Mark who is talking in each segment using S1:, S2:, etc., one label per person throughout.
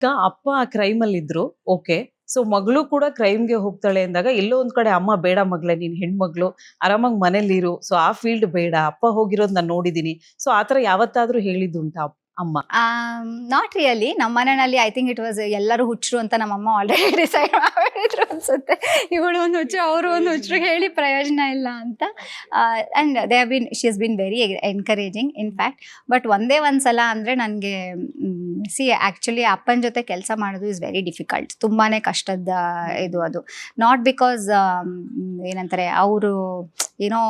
S1: ಈಗ ಅಪ್ಪ ಆ ಕ್ರೈಮಲ್ಲಿ ಇದ್ರು. ಓಕೆ. ಸೊ ಮಗಳು ಕೂಡ ಕ್ರೈಮ್‌ಗೆ ಹೋಗ್ತಾಳೆ ಅಂದಾಗ ಎಲ್ಲೋ ಒಂದ್ ಕಡೆ ಅಮ್ಮ ಬೇಡ ಮಗಳೇ ನೀನ್ ಹೆಣ್ಮಗ್ಳು ಆರಾಮಾಗಿ ಮನೇಲಿರು. ಸೊ ಆ ಫೀಲ್ಡ್ ಬೇಡ. ಅಪ್ಪ ಹೋಗಿರೋದ್ ನಾನ್ ನೋಡಿದೀನಿ. ಸೊ ಆತರ ಯಾವತ್ತಾದ್ರೂ ಹೇಳಿದ್ದುಂಟಾ ಅಮ್ಮ?
S2: Not really. ನಮ್ಮ ಮನೆಯಲ್ಲಿ ಐ ಥಿಂಕ್ ಇಟ್ ವಾಸ್ ಎಲ್ಲರೂ ಹುಚ್ಚರು ಅಂತ ನಮ್ಮಮ್ಮ ಆಲ್ರೆಡಿ ಡಿಸೈಡ್ ಮಾಡಿದ್ರು ಅನ್ಸುತ್ತೆ. ಇವಳು ಒಂದು ಹುಚ್ಚು, ಅವರು ಒಂದು ಹುಚ್ಚರು, ಹೇಳಿ ಪ್ರಯೋಜನ ಇಲ್ಲ ಅಂತ. And they have been she has been very encouraging in fact. But ಒಂದೇ ಒಂದು ಸಲ ಅಂದರೆ ನನಗೆ ಆ್ಯಕ್ಚುಲಿ ಅಪ್ಪನ ಜೊತೆ ಕೆಲಸ ಮಾಡೋದು ಇಸ್ ವೆರಿ ಡಿಫಿಕಲ್ಟ್. ತುಂಬಾ ಕಷ್ಟದ ಇದು ಅದು. ನಾಟ್ ಬಿಕಾಸ್ ಏನಂತಾರೆ ಅವರು ಏನೋ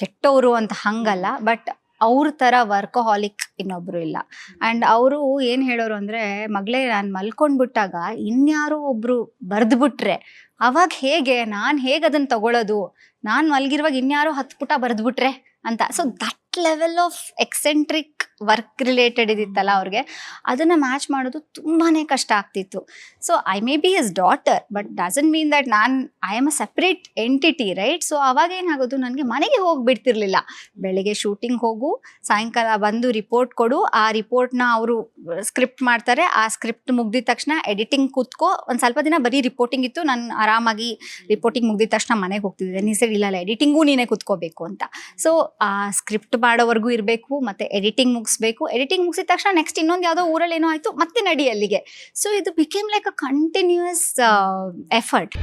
S2: ಕೆಟ್ಟವರು ಅಂತ ಹಂಗಲ್ಲ, ಬಟ್ ಅವ್ರ ಥರ ವರ್ಕಹಾಲಿಕ್ ಇನ್ನೊಬ್ರು ಇಲ್ಲ. ಆ್ಯಂಡ್ ಅವರು ಏನು ಹೇಳೋರು ಅಂದರೆ, ಮಗಳೇ ನಾನು ಮಲ್ಕೊಂಡ್ಬಿಟ್ಟಾಗ ಇನ್ಯಾರೋ ಒಬ್ಬರು ಬರೆದ್ಬಿಟ್ರೆ ಅವಾಗ ಹೇಗೆ, ನಾನು ಹೇಗೆ ಅದನ್ನು ತಗೊಳ್ಳೋದು, ನಾನು ಮಲಗಿರುವಾಗ ಇನ್ಯಾರೋ 10 ಪುಟ ಬರೆದ್ಬಿಟ್ರೆ ಅಂತ. So that level of eccentric work related ಇದಿತ್ತಲ್ಲ ಅವ್ರಿಗೆ, ಅದನ್ನು ಮ್ಯಾಚ್ ಮಾಡೋದು ತುಂಬಾ ಕಷ್ಟ ಆಗ್ತಿತ್ತು. So I may be his daughter, but doesn't mean that I am a separate entity, right? So ಅವಾಗ ಏನಾಗೋದು, ನನಗೆ ಮನೆಗೆ ಹೋಗಿಬಿಡ್ತಿರ್ಲಿಲ್ಲ. ಬೆಳಿಗ್ಗೆ ಶೂಟಿಂಗ್ ಹೋಗು, ಸಾಯಂಕಾಲ ಬಂದು ರಿಪೋರ್ಟ್ ಕೊಡು, ಆ ರಿಪೋರ್ಟ್ನ ಅವರು ಸ್ಕ್ರಿಪ್ಟ್ ಮಾಡ್ತಾರೆ, ಆ ಸ್ಕ್ರಿಪ್ಟ್ ಮುಗ್ದಿದ ತಕ್ಷಣ ಎಡಿಟಿಂಗ್ ಕೂತ್ಕೋ. ಒಂದು ಸ್ವಲ್ಪ ದಿನ ಬರೀ ರಿಪೋರ್ಟಿಂಗ್ ಇತ್ತು, ನಾನು ಆರಾಮಾಗಿ ರಿಪೋರ್ಟಿಂಗ್ ಮುಗ್ದಿದ ತಕ್ಷಣ ಮನೆಗೆ ಹೋಗ್ತಿದ್ದೆ. ನೀ ಸರಿ ಇಲ್ಲ ಎಡಿಟಿಂಗೂ ನೀನೇ ಕೂತ್ಕೋಬೇಕು ಅಂತ. ಸೊ ಆ ಸ್ಕ್ರಿಪ್ಟ್ ಮಾಡೋವರೆಗೂ ಇರಬೇಕು, ಮತ್ತು ಎಡಿಟಿಂಗ್ ಮುಗಿಸ್ಬೇಕು. ಎಡಿಟಿಂಗ್ ಮುಗಿಸಿದ ತಕ್ಷಣ ನೆಕ್ಸ್ಟ್ ಇನ್ನೊಂದು ಯಾವುದೋ ಊರಲ್ಲಿ ಏನೋ ಆಯಿತು, ಮತ್ತೆ ನಡಿ ಅಲ್ಲಿಗೆ. ಸೊ ಇದು became like a continuous effort.